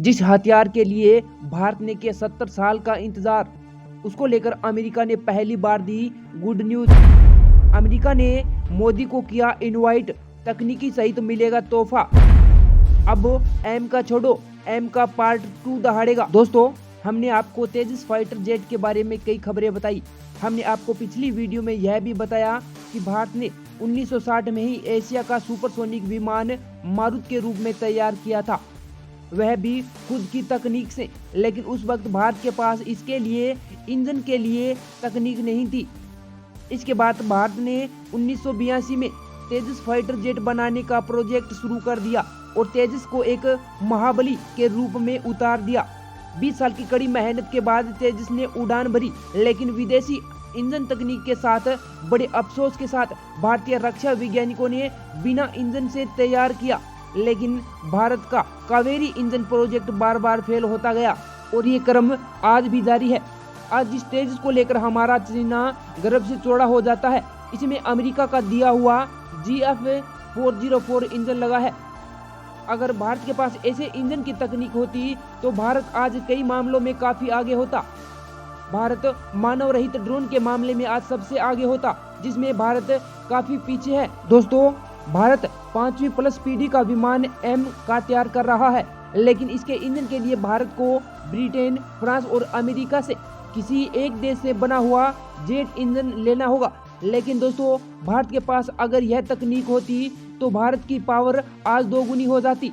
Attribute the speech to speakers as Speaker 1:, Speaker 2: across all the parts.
Speaker 1: जिस हथियार के लिए भारत ने किया 70 साल का इंतजार, उसको लेकर अमेरिका ने पहली बार दी गुड न्यूज। अमेरिका ने मोदी को किया इनवाइट, तकनीकी सहित मिलेगा तोहफा। अब एम का छोड़ो, एम का पार्ट 2 दहाड़ेगा। दोस्तों, हमने आपको तेजस फाइटर जेट के बारे में कई खबरें बताई। हमने आपको पिछली वीडियो में यह भी बताया कि भारत ने 1960 में ही एशिया का सुपरसोनिक विमान मारुत के रूप में तैयार किया था, वह भी खुद की तकनीक से। लेकिन उस वक्त भारत के पास इसके लिए इंजन के लिए तकनीक नहीं थी। इसके बाद भारत ने 1982 में तेजस फाइटर जेट बनाने का प्रोजेक्ट शुरू कर दिया और तेजस को एक महाबली के रूप में उतार दिया। 20 साल की कड़ी मेहनत के बाद तेजस ने उड़ान भरी, लेकिन विदेशी इंजन तकनीक के साथ बड़े अफसोस के साथ भारतीय रक्षा वैज्ञानिकों ने बिना इंजन से तैयार किया। लेकिन भारत का कावेरी इंजन प्रोजेक्ट बार बार फेल होता गया और ये क्रम आज भी जारी है। आज जिस तेजस को लेकर हमारा सीना गर्व से चौड़ा हो जाता है, इसमें अमेरिका का दिया हुआ GF404 इंजन लगा है। अगर भारत के पास ऐसे इंजन की तकनीक होती तो भारत आज कई मामलों में काफी आगे होता। भारत मानव रहित ड्रोन के मामले में आज सबसे आगे होता, जिसमें भारत काफी पीछे है। दोस्तों, भारत 5वीं प्लस पीढ़ी का विमान एम का तैयार कर रहा है, लेकिन इसके इंजन के लिए भारत को ब्रिटेन, फ्रांस और अमेरिका से किसी एक देश से बना हुआ जेट इंजन लेना होगा। लेकिन दोस्तों, भारत के पास अगर यह तकनीक होती तो भारत की पावर आज दोगुनी हो जाती।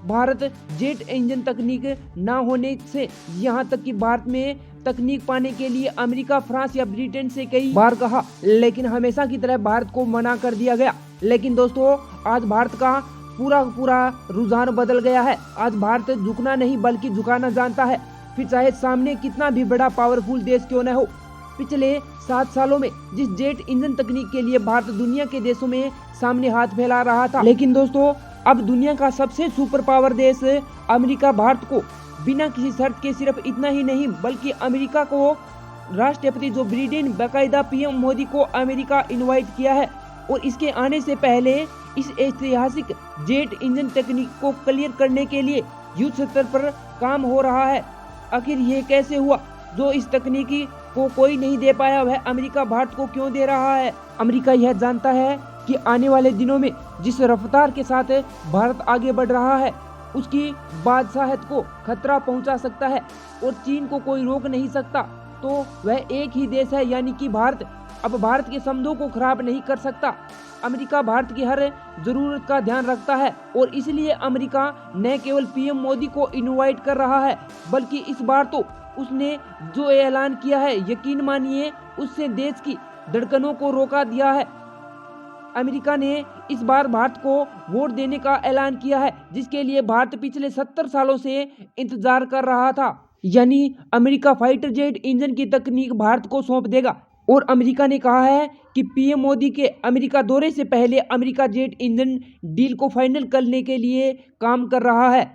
Speaker 1: भारत जेट इंजन तकनीक ना होने से यहाँ तक कि भारत में तकनीक पाने के लिए अमेरिका, फ्रांस या ब्रिटेन से कई बार कहा, लेकिन हमेशा की तरह भारत को मना कर दिया गया। लेकिन दोस्तों, आज भारत का पूरा रुझान बदल गया है। आज भारत झुकना नहीं बल्कि झुकाना जानता है, फिर चाहे सामने कितना भी बड़ा पावरफुल देश क्यों न हो। पिछले 7 सालों में जिस जेट इंजन तकनीक के लिए भारत दुनिया के देशों में सामने हाथ फैला रहा था, लेकिन दोस्तों अब दुनिया का सबसे सुपर पावर देश अमेरिका भारत को बिना किसी शर्त के सिर्फ इतना ही नहीं बल्कि अमेरिका को राष्ट्रपति जो ब्रिटेन बाकायदा पीएम मोदी को अमेरिका इनवाइट किया है और इसके आने से पहले इस ऐतिहासिक जेट इंजन तकनीक को क्लियर करने के लिए युद्ध स्तर पर काम हो रहा है। आखिर ये कैसे हुआ? जो इस तकनीकी को कोई नहीं दे पाया, वह अमेरिका भारत को क्यों दे रहा है? अमेरिका यह जानता है कि आने वाले दिनों में जिस रफ्तार के साथ भारत आगे बढ़ रहा है, उसकी बादशाहत को खतरा पहुंचा सकता है और चीन को कोई रोक नहीं सकता। तो वह एक ही देश है, यानी कि भारत। अब भारत के समझों को खराब नहीं कर सकता। अमेरिका भारत की हर जरूरत का ध्यान रखता है और इसलिए अमेरिका न केवल पीएम मोदी को इनवाइट कर रहा है, बल्कि इस बार तो उसने जो ऐलान किया है, यकीन मानिए उससे देश की धड़कनों को रोका दिया है। अमेरिका ने इस बार भारत को वोट देने का ऐलान किया है, जिसके लिए भारत पिछले 70 सालों से इंतजार कर रहा था। यानी अमेरिका फाइटर जेट इंजन की तकनीक भारत को सौंप देगा और अमेरिका ने कहा है कि पीएम मोदी के अमेरिका दौरे से पहले अमेरिका जेट इंजन डील को फाइनल करने के लिए काम कर रहा है।